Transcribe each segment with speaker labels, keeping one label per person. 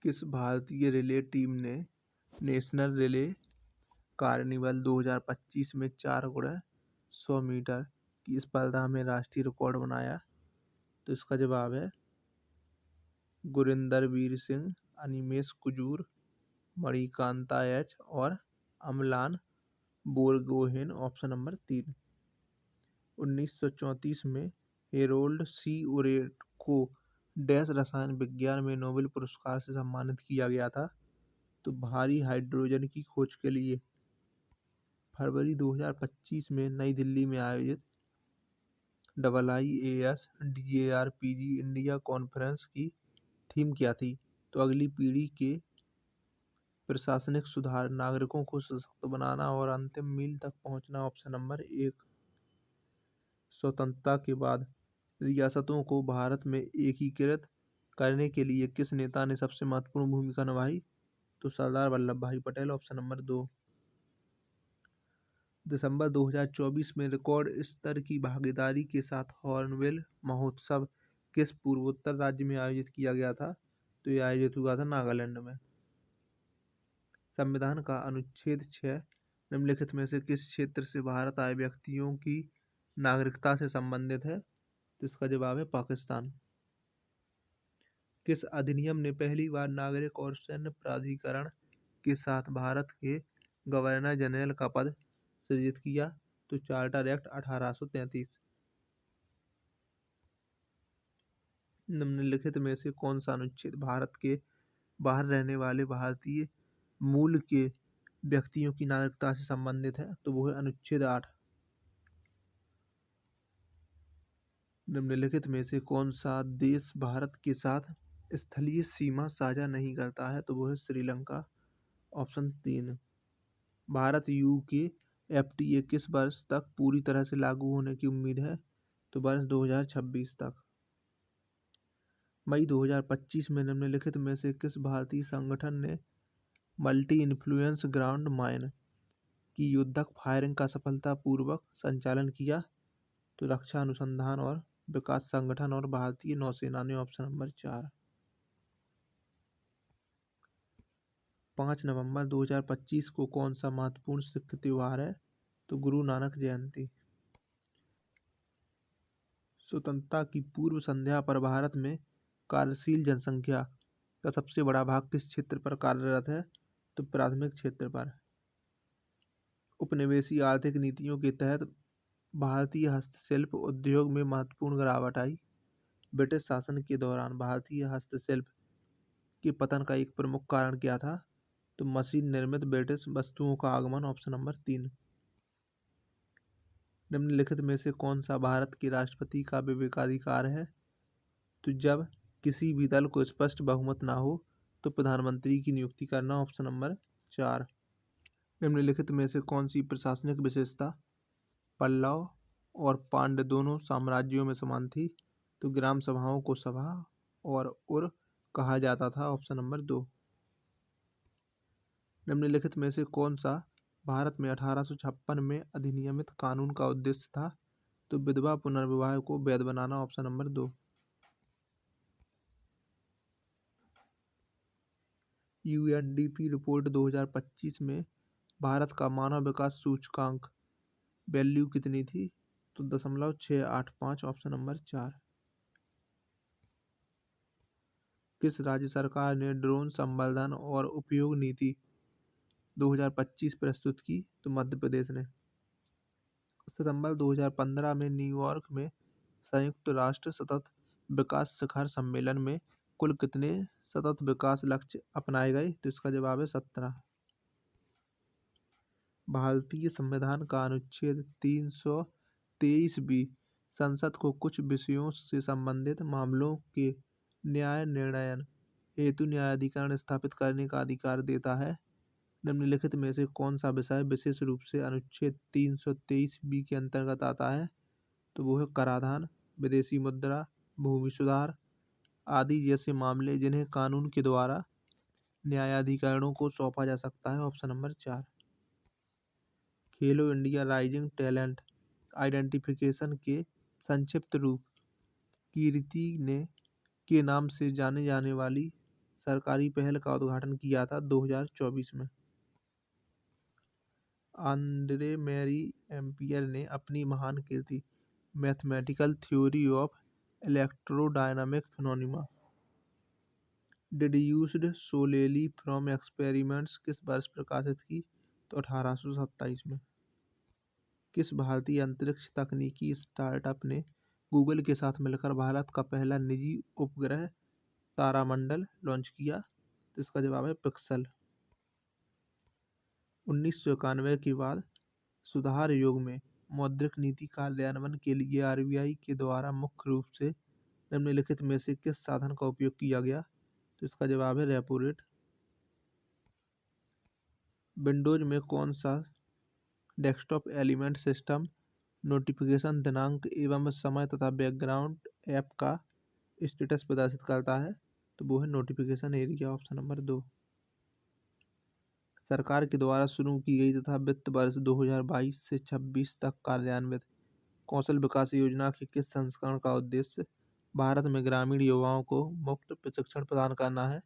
Speaker 1: किस भारतीय relay team ने नेशनल रिले कार्निवल 2025 में 4x100 मीटर की स्पर्धा में राष्ट्रीय रिकॉर्ड बनाया? तो इसका जवाब है गुरिंदर वीर सिंह, अनिमेश कुजूर, मणिकांता एच और अमलान बोरगोहेन। Option number 3। 1934 में हेरोल्ड सी ओरेट को डैश रसायन विज्ञान में नोबेल पुरस्कार से सम्मानित किया गया था? तो भारी हाइड्रोजन की खोज के लिए। फरवरी 2025 में नई दिल्ली में आयोजित IIAS DARPG इंडिया कॉन्फ्रेंस की थीम क्या थी? तो अगली पीढ़ी के प्रशासनिक सुधार, नागरिकों को सशक्त बनाना और अंतिम मील तक पहुंचना। Option number 1। स्वतंत्रता के बाद रियासतों को भारत में एकीकृत करने के लिए किस नेता ने सबसे महत्वपूर्ण भूमिका निभाई? तो सरदार वल्लभ भाई पटेल। Option number 2। दिसंबर 2024 में रिकॉर्ड स्तर की भागीदारी के साथ हॉर्नबिल महोत्सव किस पूर्वोत्तर राज्य में आयोजित किया गया था? तो यह आयोजित हुआ था नागालैंड में। संविधान का अनुच्छेद 6 निम्नलिखित में से किस क्षेत्र से भारत आए व्यक्तियों की नागरिकता से संबंधित है? तो इसका जवाब है पाकिस्तान। किस अधिनियम ने पहली बार नागरिक और सैन्य प्राधिकरण के साथ भारत के गवर्नर जनरल का पद सृजित किया? तो चार्टर एक्ट 1833। निम्नलिखित में से कौन सा अनुच्छेद भारत के बाहर रहने वाले भारतीय मूल के व्यक्तियों की नागरिकता से संबंधित है? तो वो है अनुच्छेद 8। निम्नलिखित में से कौन सा देश भारत के साथ स्थलीय सीमा साझा नहीं करता है? तो वो है Sri Lanka. Option 3। Bharat UK FTA किस वर्ष तक पूरी तरह से लागू होने की उम्मीद है? तो वर्ष 2026 तक। मई 2025 में निम्नलिखित में से किस भारतीय संगठन ने मल्टी इन्फ्लुएंस ग्राउंड माइन की युद्धक फायरिंग का सफलतापूर्वक संचालन किया? तो रक्षा अनुसंधान और विकास संगठन और भारतीय नौसेना ने। Option number 4। 5 नवंबर 2025 को कौन सा महत्वपूर्ण सिख त्योहार है? तो गुरु नानक जयंती। स्वतंत्रता की पूर्व संध्या पर भारत में कार्यशील जनसंख्या का सबसे बड़ा भाग किस क्षेत्र पर कार्यरत है? तो प्राथमिक क्षेत्र पर। उपनिवेशी आर्थिक नीतियों के तहत भारतीय हस्तशिल्प उद्योग में महत्वपूर्ण गिरावट आई। ब्रिटिश शासन के दौरान भारतीय हस्तशिल्प के पतन का एक प्रमुख कारण क्या था? तो मशीन निर्मित ब्रिटिश वस्तुओं का आगमन। Option number 3। निम्नलिखित में से कौन सा भारत के राष्ट्रपति का विवेकाधिकार है? तो जब किसी भी दल को स्पष्ट बहुमत ना हो तो प्रधानमंत्री की नियुक्ति करना। Option number 4। निम्नलिखित में से कौन सी प्रशासनिक विशेषता पल्लव और पांड्य दोनों साम्राज्यों में समान थी? तो ग्राम सभाओं को सभा और उर कहा जाता था। Option number 2। निम्नलिखित में से कौन सा भारत में 1856 में अधिनियमित कानून का उद्देश्य था? तो विधवा पुनर्विवाह को वैध बनाना। Option number 2। UNDP रिपोर्ट 2025 में भारत का मानव विकास सूचकांक वैल्यू कितनी थी? तो 0.685। Option number 4। किस राज्य सरकार ने ड्रोन संवर्धन और उपयोग नीति 2025 प्रस्तुत की? तो मध्य प्रदेश ने। सितंबर 2015 में न्यूयॉर्क में संयुक्त राष्ट्र सतत विकास शिखर सम्मेलन में कुल कितने सतत विकास लक्ष्य अपनाए गए? तो इसका जवाब है 17। भारतीय संविधान का अनुच्छेद 323 भी संसद को कुछ विषयों से संबंधित मामलों के न्याय निर्णयन हेतु न्यायाधिकरण स्थापित करने का अधिकार देता है। निम्नलिखित में से कौन सा विषय विशेष रूप से अनुच्छेद 323 के अंतर्गत आता है? तो वो है कराधान, विदेशी मुद्रा, भूमि सुधार आदि जैसे मामले जिन्हें कानून के द्वारा न्यायाधिकरणों को सौंपा जा सकता है। Option number 4। खेलो इंडिया राइजिंग टैलेंट आइडेंटिफिकेशन के संक्षिप्त रूप कीर्ति ने के नाम से जाने जाने वाली सरकारी पहल का उद्घाटन किया था 2024 में? आंद्रे मैरी एम्पियर ने अपनी महान कृति mathematical theory of electrodynamic phenomena deduced solely from experiments किस वर्ष प्रकाशित की? तो 1827 में। किस भारतीय अंतरिक्ष तकनीकी स्टार्टअप ने गूगल के साथ मिलकर भारत का पहला निजी उपग्रह तारामंडल लॉन्च किया? तो इसका जवाब है पिक्सल। 1991 के बाद सुधार योग में मौद्रिक नीति कार्यान्वयन के लिए आरबीआई के द्वारा मुख्य रूप से निम्नलिखित में से किस साधन का उपयोग किया गया? तो इसका जवाब है रेपो रेट। विंडोज में कौन सा डेस्कटॉप एलिमेंट सिस्टम नोटिफिकेशन दिनांक एवं समय तथा बैकग्राउंड ऐप का स्टेटस प्रदर्शित करता है? तो वो है नोटिफिकेशन एरिया, ऑप्शन नंबर 2। सरकार के द्वारा शुरू की गई तथा वित्त वर्ष 2022 से 26 तक कार्यान्वित कौशल विकास योजना के किस संस्करण का उद्देश्य भारत में ग्रामीण युवाओं को मुफ्त प्रशिक्षण प्रदान करना है?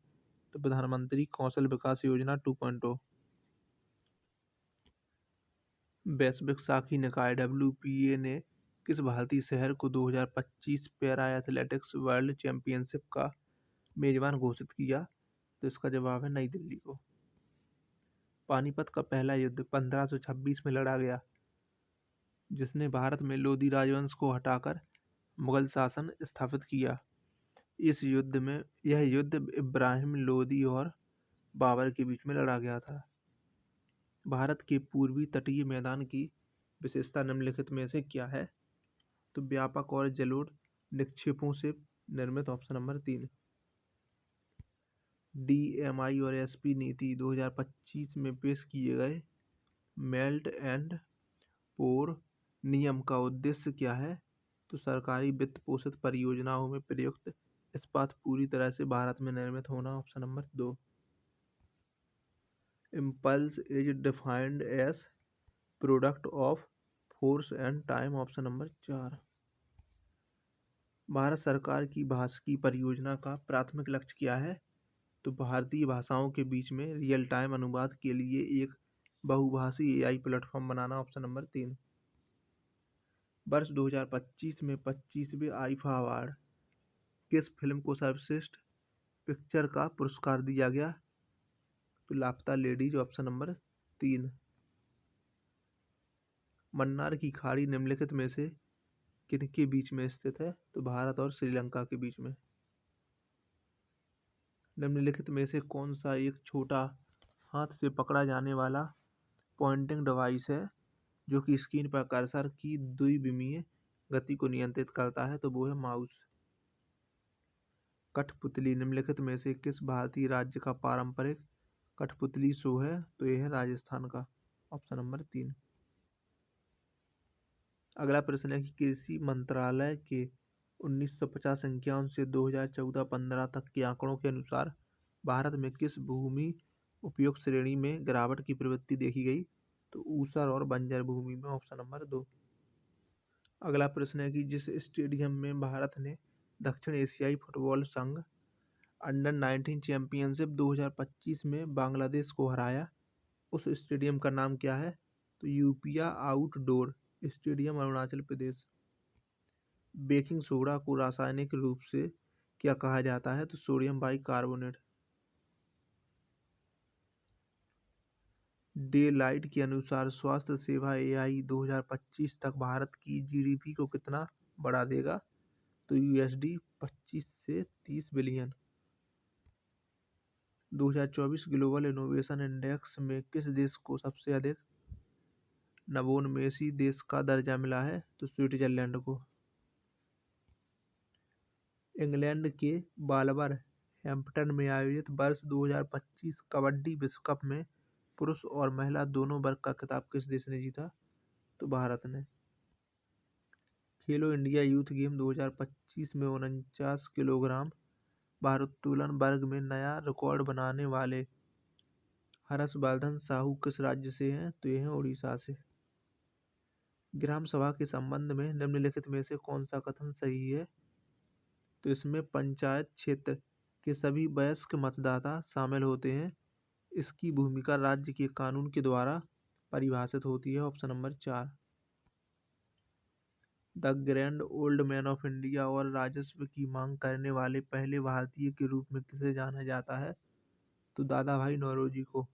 Speaker 1: तो प्रधानमंत्री कौशल विकास योजना 2.0। वैश्विक साखी निकाय WPA ने किस भारतीय शहर को 2025 पैरा एथलेटिक्स वर्ल्ड चैंपियनशिप का मेजबान घोषित किया? तो इसका जवाब है नई दिल्ली को। पानीपत का पहला युद्ध 1526 में लड़ा गया, जिसने भारत में लोधी राजवंश को हटाकर मुगल शासन स्थापित किया। यह युद्ध इब्राहिम लोदी और बाबर के बीच में लड़ा गया था। भारत के पूर्वी तटीय मैदान की विशेषता निम्नलिखित में से क्या है? तो व्यापक और जलोढ़ निक्षेपों से निर्मित, ऑप्शन नंबर 3। DMI और SP नीति 2025 में पेश किए गए मेल्ट एंड पोर नियम का उद्देश्य क्या है? तो सरकारी वित्त पोषित परियोजनाओं में प्रयुक्त इस्पात पूरी तरह से भारत में निर्मित होना, option number 2। Impulse is defined as product of force and time, option number 4। Bharat सरकार की भाषकी परियोजना का प्राथमिक लक्ष्य क्या है? तो भारतीय भाषाओं के बीच में रियल टाइम अनुवाद के लिए एक बहुभाषी AI प्लेटफॉर्म बनाना, ऑप्शन नंबर 3। वर्ष 2025 में 25वें आईफा अवार्ड किस फिल्म को सर्वश्रेष्ठ पिक्चर का पुरस्कार दिया गया? तो लापता लेडीज, ऑप्शन नंबर 3। मन्नार की खाड़ी निम्नलिखित में से किनके बीच में स्थित है? तो भारत और श्रीलंका के बीच में। निम्नलिखित में से कौन सा एक छोटा हाथ से पकड़ा जाने वाला पॉइंटिंग डिवाइस है जो कि स्क्रीन पर कर्सर की द्विविमीय गति को नियंत्रित करता है? तो वो है माउस। कठपुतली निम्नलिखित में से किस भारतीय राज्य का पारंपरिक कठपुतली शो है? तो यह है राजस्थान का, ऑप्शन नंबर 3। अगला प्रश्न है कि कृषि मंत्रालय के 1950-51 से 2014-15 तक के आंकड़ों के अनुसार भारत में किस भूमि उपयोग श्रेणी में गिरावट की प्रवृत्ति देखी गई? तो ऊसर और बंजर भूमि में, ऑप्शन नंबर 2। अगला प्रश्न है कि जिस स्टेडियम में भारत ने दक्षिण एशियाई फुटबॉल संघ अंडर-19 चैंपियनशिप 2025 में बांग्लादेश को हराया, उस स्टेडियम का नाम क्या है? तो यूपिया outdoor stadium, Arunachal Pradesh. Baking soda को रासायनिक रूप से क्या कहा जाता है? तो सोडियम बाइकार्बोनेट। डे लाइट के अनुसार स्वास्थ्य सेवा AI 2025 तक भारत की GDP को कितना बढ़ा देगा? तो USD 25 से 30 बिलियन। 2024 ग्लोबल इनोवेशन इंडेक्स में किस देश को सबसे अधिक नवोन्मेषी देश का दर्जा मिला है? तो स्विट्जरलैंड को। इंग्लैंड के वॉल्वरहैम्पटन में आयोजित वर्ष 2025 कबड्डी विश्व कप में पुरुष और महिला दोनों वर्ग का खिताब किस देश ने जीता? तो भारत ने। खेलो इंडिया यूथ गेम 2025 में 49 किलोग्राम भारोत्तोलन वर्ग में नया रिकॉर्ड बनाने वाले हर्षवर्धन साहू किस राज्य से हैं? तो ये हैं उड़ीसा से। ग्राम सभा के संबंध में निम्नलिखित में से कौन सा कथन सही है? तो इसमें पंचायत क्षेत्र के सभी वयस्क मतदाता शामिल होते हैं। इसकी भूमिका राज्य के कानून के द्वारा परिभाषित होती है। Option number 4। The grand old man of India और राजस्व की मांग करने वाले पहले भारतीय के रूप में किसे जाना जाता है? तो दादा भाई नौरोजी को।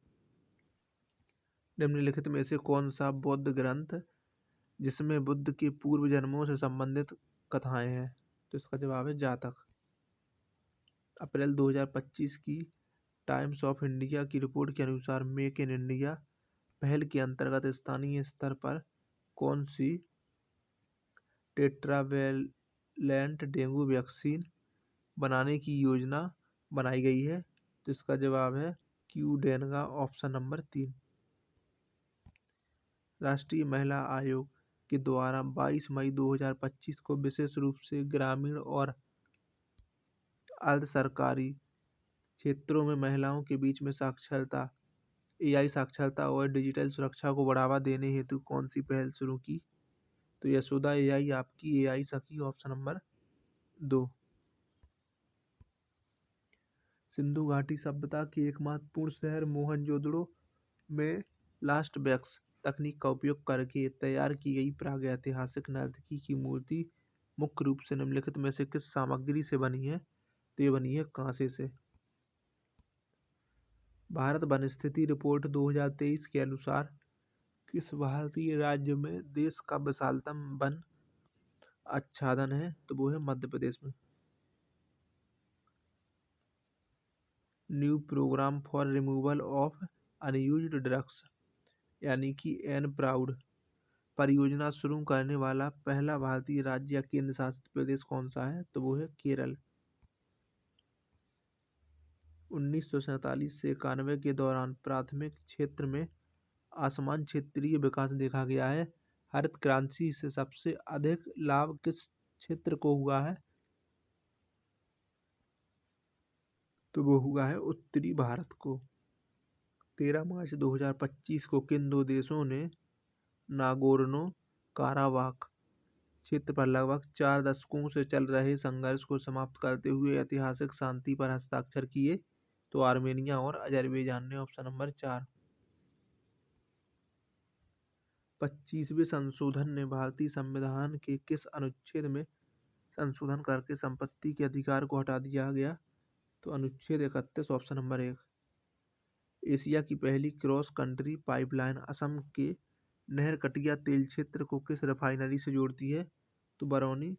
Speaker 1: निम्नलिखित में से कौन सा बौद्ध ग्रंथ जिसमें बुद्ध के पूर्व जन्मों से संबंधित कथाएं हैं? तो इसका जवाब है जातक। अप्रैल 2025 की टाइम्स ऑफ इंडिया की रिपोर्ट के अनुसार मेक इन इंडिया पहल के अंतर्गत स्थानीय स्तर पर कौन सी टेट्रावेलेंट डेंगू वैक्सीन बनाने की योजना बनाई गई है? तो इसका जवाब है क्यूडेनगा। Option number 3। राष्ट्रीय महिला आयोग के द्वारा 22 मई 2025 को विशेष रूप से ग्रामीण और अर्ध सरकारी क्षेत्रों में महिलाओं के बीच में साक्षरता, एआई साक्षरता और डिजिटल सुरक्षा को बढ़ावा देने हेतु कौन सी पहल शुरू की? तो यशोदा एआई आपकी एआई सखी। Option number 2। सिंधु घाटी सभ्यता के एक महत्वपूर्ण शहर मोहनजोदड़ो में लास्ट वैक्स तकनीक का उपयोग करके तैयार की गई प्रागैतिहासिक नर्तकी की मूर्ति मुख्य रूप से निम्नलिखित में से किस सामग्री से बनी है? तो ये बनी है कांसे से। भारत वन स्थिति रिपोर्ट 2023 के अनुसार किस भारतीय राज्य में देश का विशालतम वन आच्छादन है? तो वो है मध्य प्रदेश में। New programme for removal of unused drugs यानी कि एन प्राउड परियोजना शुरू करने वाला पहला भारतीय राज्य या केंद्र शासित प्रदेश कौन सा है? तो वो है केरल। 1947 से 91 के दौरान प्राथमिक क्षेत्र में असमान क्षेत्रीय विकास देखा गया है। हरित क्रांति से सबसे अधिक लाभ किस क्षेत्र को हुआ है? तो वो हुआ है उत्तरी भारत को। 13 मार्च 2025 को किन दो देशों ने नागोर्नो काराबाख क्षेत्र पर लगभग 4 दशकों से चल रहे संघर्ष को समाप्त करते हुए ऐतिहासिक शांति पर हस्ताक्षर किए? तो आर्मेनिया और अजरबैजान ने। Option number 4। 25वें संशोधन ने भारतीय संविधान के किस अनुच्छेद में संशोधन करके संपत्ति के अधिकार को हटा दिया गया? तो अनुच्छेद 31। Option number 1। एशिया की पहली क्रॉस कंट्री पाइपलाइन असम के नहर कटिया तेल क्षेत्र को किस रिफाइनरी से जोड़ती है? तो बरौनी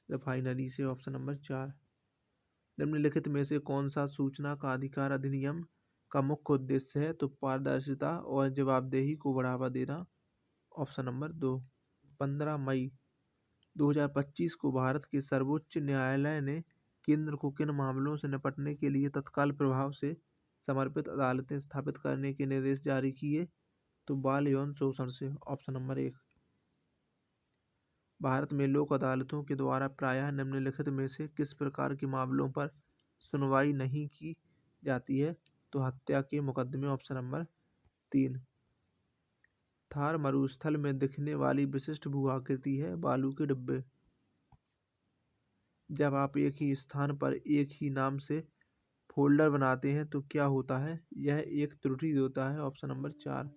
Speaker 1: रिफाइनरी से। Option number 4। निम्नलिखित में से कौन सा सूचना का अधिकार अधिनियम का मुख्य उद्देश्य है? तो पारदर्शिता और जवाबदेही को बढ़ावा देना। Option number 2। 15 मई 2025 को भारत के सर्वोच्च न्यायालय ने केंद्र को किन मामलों से निपटने के लिए तत्काल प्रभाव से समर्पित अदालतें स्थापित करने के निर्देश जारी किए? तो बाल यौन शोषण से। Option number 1। भारत में लोक अदालतों के द्वारा प्रायः निम्नलिखित में से किस प्रकार के मामलों पर सुनवाई नहीं की जाती है? तो हत्या के मुकदमे। Option number 3। थार मरुस्थल में दिखने वाली विशिष्ट भू आकृति है बालू के डिब्बे। जब आप एक ही स्थान पर एक ही नाम से फोल्डर बनाते हैं तो क्या होता है? यह एक त्रुटि देता है। Option number 4।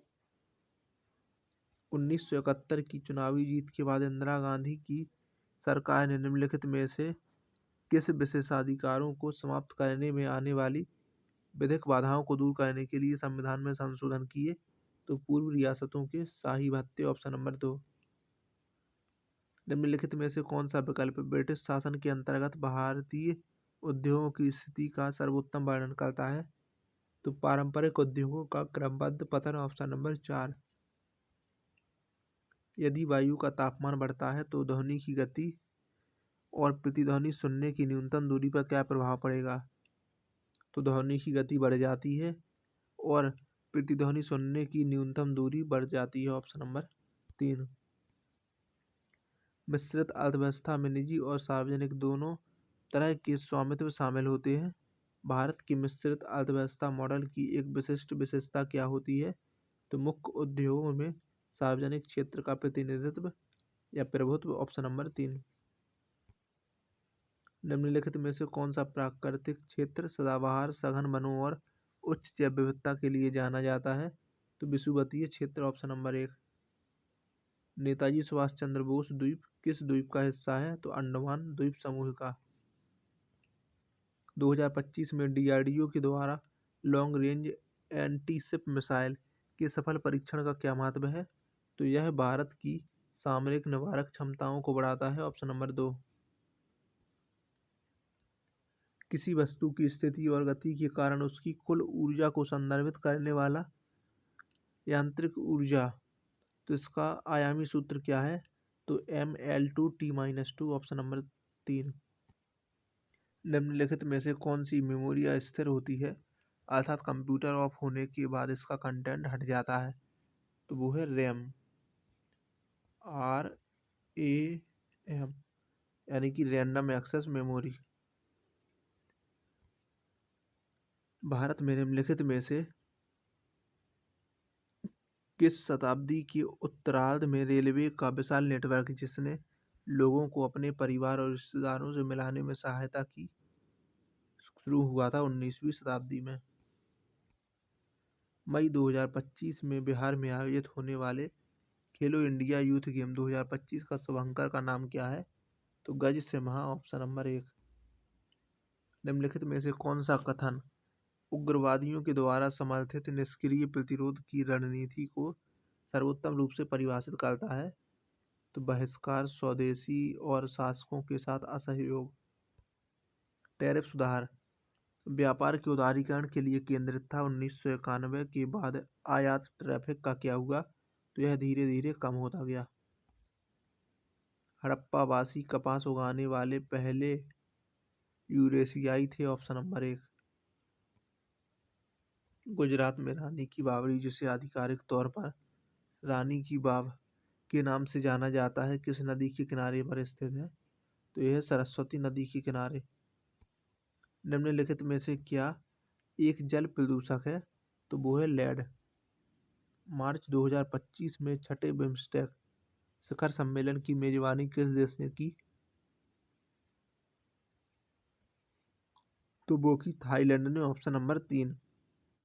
Speaker 1: 1971 की चुनावी जीत के बाद इंदिरा गांधी की सरकार ने निम्नलिखित में से किस विशेषाधिकारों को समाप्त करने में आने वाली विधिक बाधाओं को दूर करने के लिए संविधान में संशोधन किए? तो पूर्व रियासतों के शाही भत्ते। Option number 2। निम्नलिखित में से कौन सा विकल्प ब्रिटिश शासन के अंतर्गत भारतीय उद्योगों की स्थिति का सर्वोत्तम वर्णन करता है? तो पारंपरिक उद्योगों का क्रमबद्ध पतन। Option number 4। यदि वायु का तापमान बढ़ता है तो ध्वनि की गति और प्रतिध्वनि सुनने की न्यूनतम दूरी पर क्या प्रभाव पड़ेगा? तो ध्वनि की गति बढ़ जाती है और प्रतिध्वनि सुनने की न्यूनतम दूरी बढ़ जाती है। Option number 3। मिश्रित अर्थव्यवस्था में निजी और सार्वजनिक दोनों तरह के स्वामित्व शामिल होते हैं। भारत की मिश्रित अर्थव्यवस्था मॉडल की एक विशिष्ट विशेषता क्या होती है? तो मुख्य उद्योगों में सार्वजनिक क्षेत्र का प्रतिनिधित्व या प्रभुत्व। Option number 3। निम्नलिखित में से कौन सा प्राकृतिक क्षेत्र सदाबहार, सघन वनों और उच्च जैव विविधता के लिए जाना जाता है? तो विषुवतीय क्षेत्र ऑप्शन नंबर 1। नेताजी सुभाष चंद्र बोस द्वीप किस द्वीप का हिस्सा है? तो अंडमान द्वीप समूह का। 2025 में डीआरडीओ के द्वारा लॉन्ग रेंज एंटीशिप मिसाइल के सफल परीक्षण का क्या महत्व है? तो यह भारत की सामरिक निवारक क्षमताओं को बढ़ाता है। Option number 2। किसी वस्तु की स्थिति और गति के कारण उसकी कुल ऊर्जा को संदर्भित करने वाला यांत्रिक ऊर्जा, तो इसका आयामी सूत्र क्या है? तो mL2T-2। Option number 3। निम्नलिखित में से कौन सी मेमोरी अस्थिर होती है, अर्थात कंप्यूटर ऑफ होने के बाद इसका कंटेंट हट जाता है? तो वो है रैम, RAM, यानी कि रैंडम एक्सेस मेमोरी। भारत में निम्नलिखित में से किस शताब्दी के उत्तरार्ध में रेलवे का विशाल नेटवर्क जिसने लोगों को अपने परिवार और रिश्तेदारों से मिलाने में सहायता की शुरू हुआ था? 19वीं शताब्दी में। मई 2025 में बिहार में आयोजित होने वाले खेलो इंडिया यूथ गेम 2025 का शुभंकर का नाम क्या है? तो गज सिम्हा। Option number 1। निम्नलिखित में से कौन सा कथन उग्रवादियों के द्वारा समर्थित निष्क्रिय प्रतिरोध की रणनीति को सर्वोत्तम रूप से परिभाषित करता है? तो बहिष्कार, स्वदेशी और शासकों के साथ असहयोग। टैरिफ सुधार व्यापार के उदारीकरण के लिए केंद्रित था। 1991 के बाद आयात ट्रैफिक का क्या हुआ? तो यह धीरे धीरे कम होता गया। हड़प्पावासी कपास उगाने वाले पहले यूरेशियाई थे। Option number 1। गुजरात में रानी की बावड़ी, जिसे आधिकारिक तौर पर रानी की बाव के नाम से जाना जाता है, किस नदी के किनारे पर स्थित है? तो यह सरस्वती नदी के किनारे। निम्नलिखित में से क्या एक जल प्रदूषक है? तो वो है लेड। मार्च 2025 में छठे बिम्स्टेक शिखर सम्मेलन की मेजबानी किस देश ने की? तो वो की थाईलैंड ने। Option number 3।